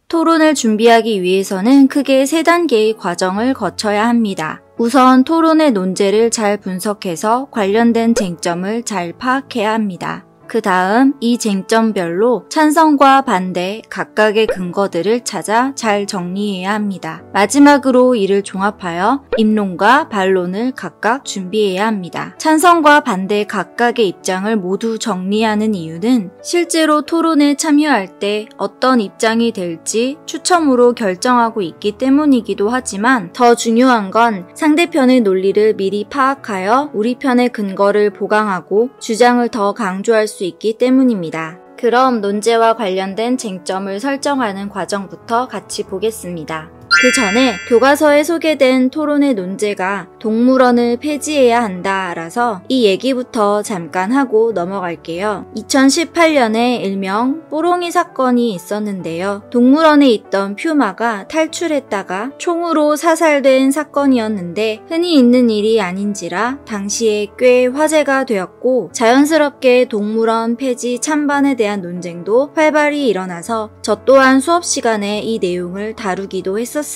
토론을 준비하기 위해서는 크게 3단계의 과정을 거쳐야 합니다. 우선 토론의 논제를 잘 분석해서 관련된 쟁점을 잘 파악해야 합니다. 그 다음 이 쟁점별로 찬성과 반대 각각의 근거들을 찾아 잘 정리해야 합니다. 마지막으로 이를 종합하여 입론과 반론을 각각 준비해야 합니다. 찬성과 반대 각각의 입장을 모두 정리하는 이유는 실제로 토론에 참여할 때 어떤 입장이 될지 추첨으로 결정하고 있기 때문이기도 하지만 더 중요한 건 상대편의 논리를 미리 파악하여 우리 편의 근거를 보강하고 주장을 더 강조할 수 있기 때문입니다. 그럼 논제와 관련된 쟁점을 설정하는 과정부터 같이 보겠습니다. 그 전에 교과서에 소개된 토론의 논제가 동물원을 폐지해야 한다라서 이 얘기부터 잠깐 하고 넘어갈게요. 2018년에 일명 뽀롱이 사건이 있었는데요. 동물원에 있던 퓨마가 탈출했다가 총으로 사살된 사건이었는데 흔히 있는 일이 아닌지라 당시에 꽤 화제가 되었고 자연스럽게 동물원 폐지 찬반에 대한 논쟁도 활발히 일어나서 저 또한 수업 시간에 이 내용을 다루기도 했었습니다.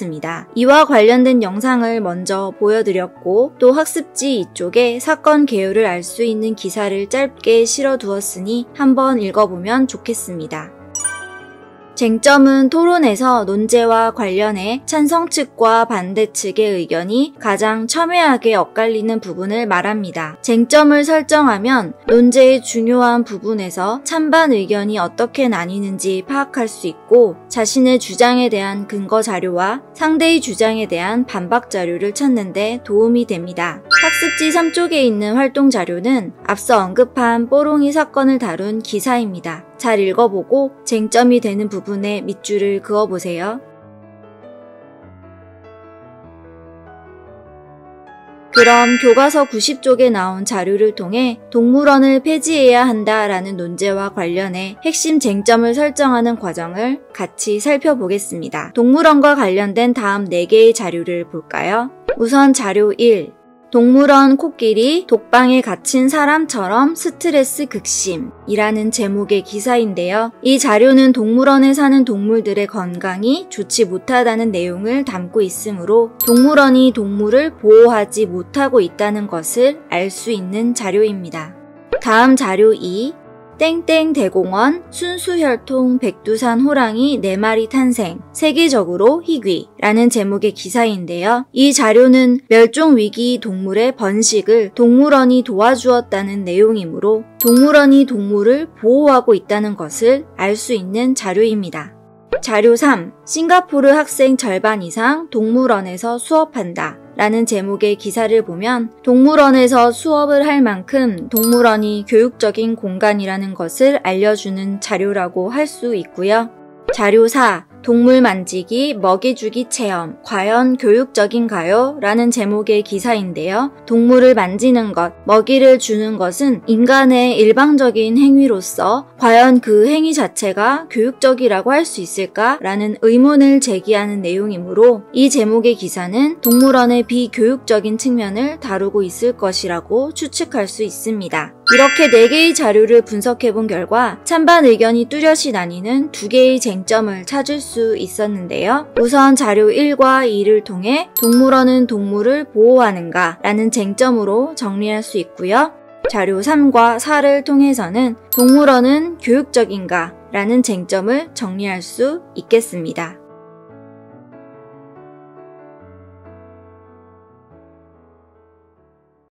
이와 관련된 영상을 먼저 보여드렸고 또 학습지 이쪽에 사건 개요를 알 수 있는 기사를 짧게 실어두었으니 한번 읽어보면 좋겠습니다. 쟁점은 토론에서 논제와 관련해 찬성 측과 반대 측의 의견이 가장 첨예하게 엇갈리는 부분을 말합니다. 쟁점을 설정하면 논제의 중요한 부분에서 찬반 의견이 어떻게 나뉘는지 파악할 수 있고 자신의 주장에 대한 근거 자료와 상대의 주장에 대한 반박 자료를 찾는 데 도움이 됩니다. 학습지 3쪽에 있는 활동 자료는 앞서 언급한 뽀롱이 사건을 다룬 기사입니다. 잘 읽어보고 쟁점이 되는 부분에 밑줄을 그어보세요. 그럼 교과서 90쪽에 나온 자료를 통해 동물원을 폐지해야 한다라는 논제와 관련해 핵심 쟁점을 설정하는 과정을 같이 살펴보겠습니다. 동물원과 관련된 다음 4개의 자료를 볼까요? 우선 자료 1. 동물원 코끼리 독방에 갇힌 사람처럼 스트레스 극심이라는 제목의 기사인데요. 이 자료는 동물원에 사는 동물들의 건강이 좋지 못하다는 내용을 담고 있으므로 동물원이 동물을 보호하지 못하고 있다는 것을 알 수 있는 자료입니다. 다음 자료 2. 땡땡 대공원 순수혈통 백두산 호랑이 4마리 탄생, 세계적으로 희귀라는 제목의 기사인데요. 이 자료는 멸종위기 동물의 번식을 동물원이 도와주었다는 내용이므로 동물원이 동물을 보호하고 있다는 것을 알 수 있는 자료입니다. 자료 3. 싱가포르 학생 절반 이상 동물원에서 수업한다 라는 제목의 기사를 보면 동물원에서 수업을 할 만큼 동물원이 교육적인 공간이라는 것을 알려주는 자료라고 할 수 있고요. 자료 4. 동물 만지기, 먹이 주기 체험, 과연 교육적인가요? 라는 제목의 기사인데요. 동물을 만지는 것, 먹이를 주는 것은 인간의 일방적인 행위로서 과연 그 행위 자체가 교육적이라고 할 수 있을까? 라는 의문을 제기하는 내용이므로 이 제목의 기사는 동물원의 비교육적인 측면을 다루고 있을 것이라고 추측할 수 있습니다. 이렇게 4개의 자료를 분석해본 결과 찬반 의견이 뚜렷이 나뉘는 2개의 쟁점을 찾을 수 있었는데요. 우선 자료 1과 2를 통해 동물원은 동물을 보호하는가 라는 쟁점으로 정리할 수 있고요. 자료 3과 4를 통해서는 동물원은 교육적인가 라는 쟁점을 정리할 수 있겠습니다.